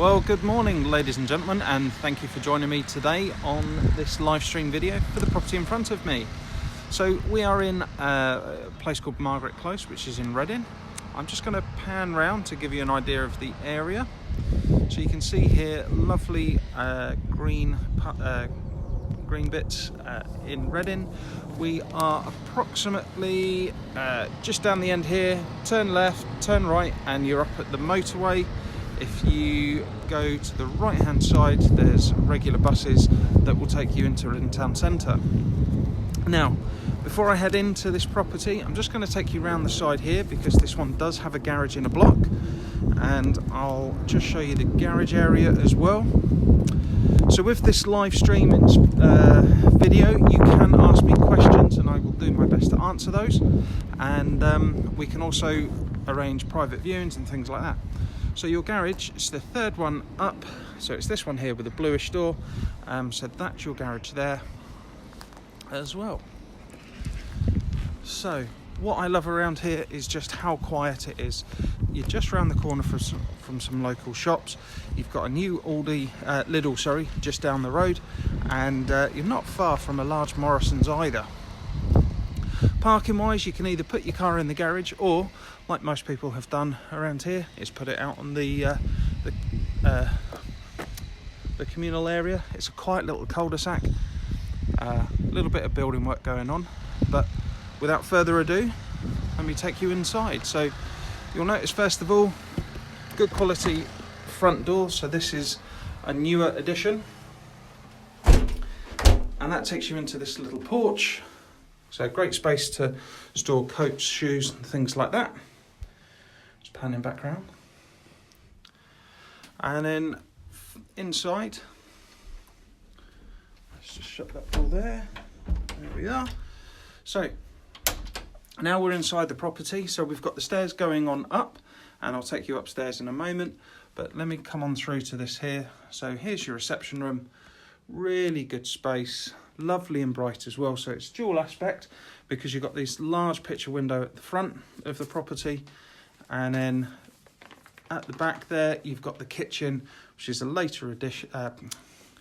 Well, good morning ladies and gentlemen, and thank you for joining me today on this live stream video for the property in front of me. So we are in a place called Margaret Close, which is in Reading. I'm just going to pan round to give you an idea of the area. So you can see here lovely green bits in Reading. We are approximately just down the end here. Turn left, turn right, and you're up at the motorway. If you go to the right hand side, there's regular buses that will take you into Reading town centre. Now, before I head into this property, I'm just going to take you around the side here because this one does have a garage in a block, and I'll just show you the garage area as well. So with this live stream video, you can ask me questions and I will do my best to answer those, and we can also arrange private viewings and things like that. So your garage is the third one up, so it's this one here with a bluish door, so that's your garage there as well. So what I love around here is just how quiet it is. You're just round the corner from some local shops. You've got a new Lidl, just down the road, and you're not far from a large Morrison's either. Parking wise, you can either put your car in the garage, or like most people have done around here, is put it out on the communal area. It's a quiet little cul-de-sac, a little bit of building work going on, but without further ado, let me take you inside. So you'll notice first of all, good quality front door. So this is a newer addition, and that takes you into this little porch. So great space to store coats, shoes and things like that. Just panning back around. And then inside, let's just shut that door there. There we are. So now we're inside the property. So we've got the stairs going on up, and I'll take you upstairs in a moment. But let me come on through to this here. So here's your reception room. Really good space. Lovely and bright as well, so it's dual aspect because you've got this large picture window at the front of the property, and then at the back there you've got the kitchen, which is a later addition.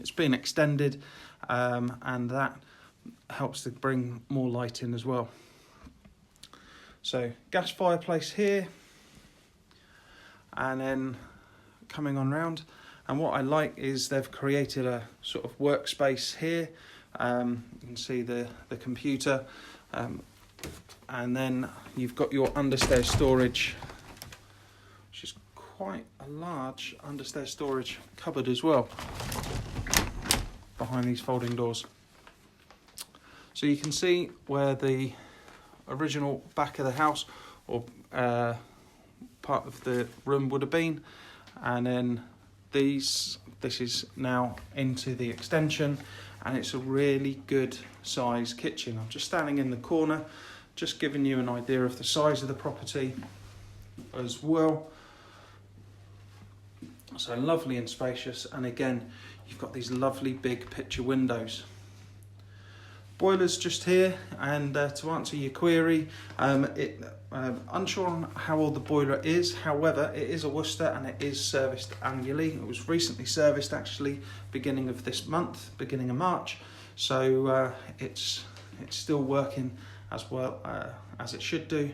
It's been extended, and that helps to bring more light in as well. So gas fireplace here, and then coming on round, and what I like is they've created a sort of workspace here. You can see the computer, and then you've got your understairs storage, which is quite a large understairs storage cupboard as well behind these folding doors. So you can see where the original back of the house or part of the room would have been, and then this is now into the extension, and it's a really good size kitchen. I'm just standing in the corner, just giving you an idea of the size of the property as well. So lovely and spacious, and again you've got these lovely big picture windows. Boiler's just here, and to answer your query, unsure on how old the boiler is. However, it is a Worcester and it is serviced annually. It was recently serviced actually beginning of this month, beginning of March. So it's still working as well as it should do.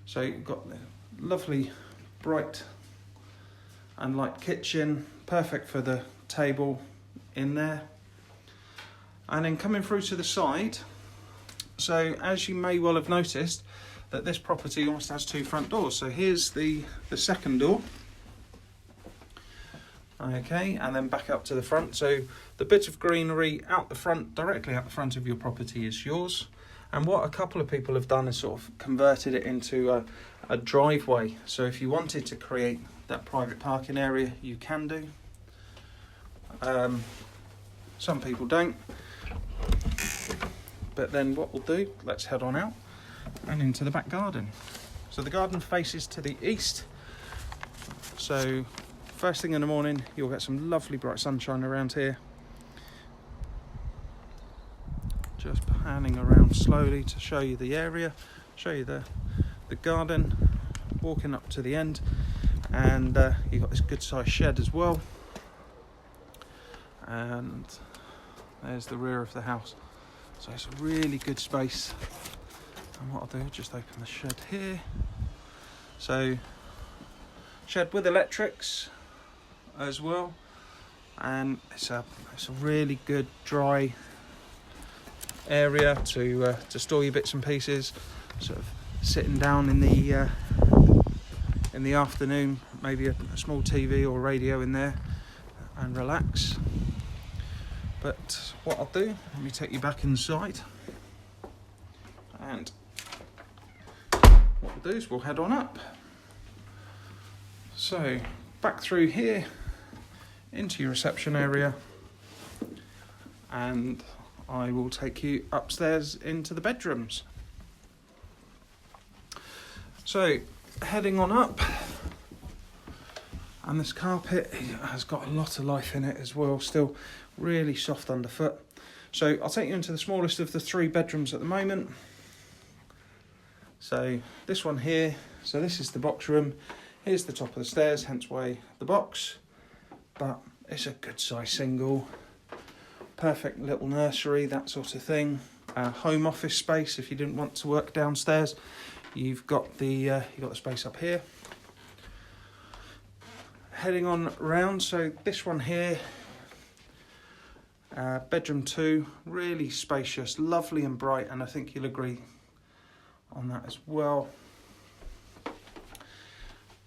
So you've got the lovely bright and light kitchen, perfect for the table in there. And then coming through to the side, so as you may well have noticed, that this property almost has two front doors. So here's the second door, okay, and then back up to the front. So the bit of greenery out the front, directly out the front of your property, is yours. And what a couple of people have done is sort of converted it into a driveway. So if you wanted to create that private parking area, you can do. Some people don't. But then what we'll do, let's head on out and into the back garden. So the garden faces to the east. So first thing in the morning, you'll get some lovely bright sunshine around here. Just panning around slowly to show you the area, show you the garden, walking up to the end. and you've got this good sized shed as well, and there's the rear of the house. So it's a really good space. And what I'll do, just open the shed here. So shed with electrics as well, and it's a really good dry area to store your bits and pieces. Sort of sitting down in the afternoon, maybe a small TV or radio in there, and relax. But what I'll do, let me take you back inside, and what we'll do is we'll head on up. So back through here into your reception area, and I will take you upstairs into the bedrooms. So heading on up, and this carpet has got a lot of life in it as well, still really soft underfoot. So I'll take you into the smallest of the 3 bedrooms at the moment. So this one here, so this is the box room. Here's the top of the stairs, hence why the box, but it's a good size single, perfect little nursery, that sort of thing. Home office space if you didn't want to work downstairs. You've got the space up here. Heading on round, so this one here, bedroom 2, really spacious, lovely and bright, and I think you'll agree on that as well.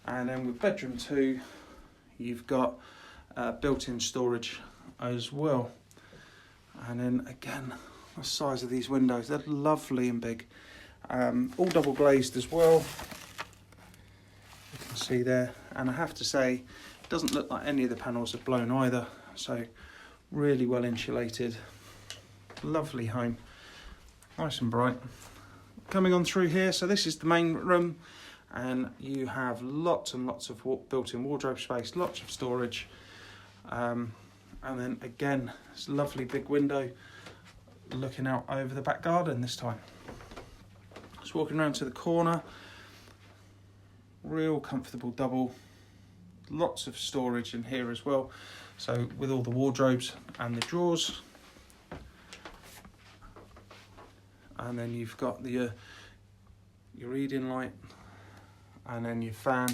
And then with bedroom 2, you've got built-in storage as well. And then again, the size of these windows, they're lovely and big. All double glazed as well, you can see there. And I have to say, it doesn't look like any of the panels have blown either. So really well insulated, lovely home, nice and bright. Coming on through here, so this is the main room, and you have lots and lots of built-in wardrobe space, lots of storage, and then again, this lovely big window looking out over the back garden this time. Just walking around to the corner, real comfortable double, lots of storage in here as well, so with all the wardrobes and the drawers. And then you've got your reading light, and then your fan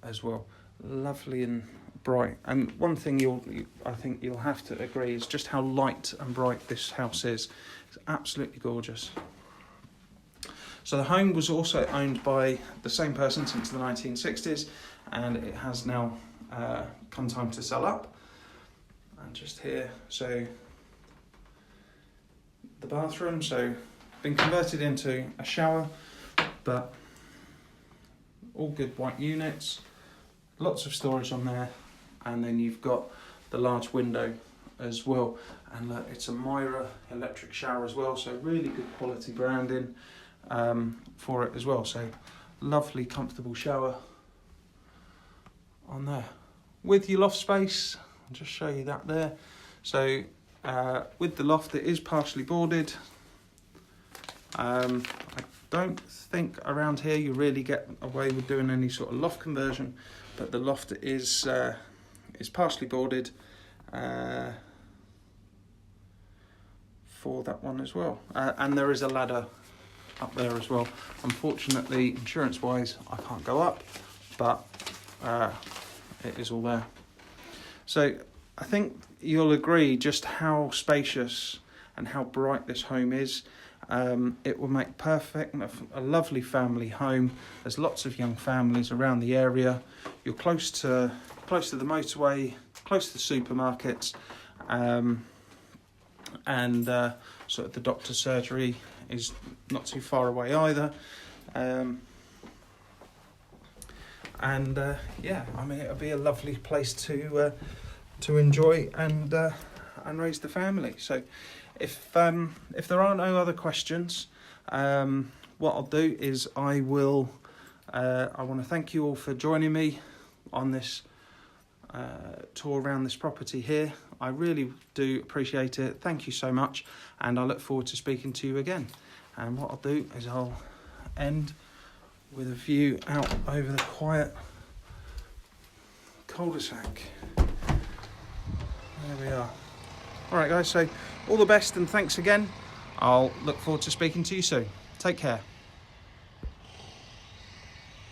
as well, lovely and bright. And one thing I think you'll have to agree is just how light and bright this house is. It's absolutely gorgeous. So the home was also owned by the same person since the 1960s, and it has now come time to sell up. And just here, so the bathroom, so been converted into a shower, but all good white units, lots of storage on there, and then you've got the large window as well. And look, it's a Myra electric shower as well, so really good quality branding for it as well. So lovely, comfortable shower on there. With your loft space, I'll just show you that there. So with the loft, it is partially boarded. I don't think around here you really get away with doing any sort of loft conversion, but the loft is partially boarded for that one as well. And there is a ladder up there as well. Unfortunately, insurance-wise, I can't go up, but it is all there. So I think you'll agree just how spacious and how bright this home is. It will make perfect, a lovely family home. There's lots of young families around the area. You're close to the motorway, close to the supermarkets, and sort of the doctor's surgery is not too far away either. Yeah, I mean, it'll be a lovely place to enjoy and raise the family. So if there are no other questions, what I'll do is I want to thank you all for joining me on this tour around this property here. I really do appreciate it. Thank you so much, and I look forward to speaking to you again. And what I'll do is I'll end with a view out over the quiet cul-de-sac. There we are. Alright guys, so all the best and thanks again. I'll look forward to speaking to you soon. Take care.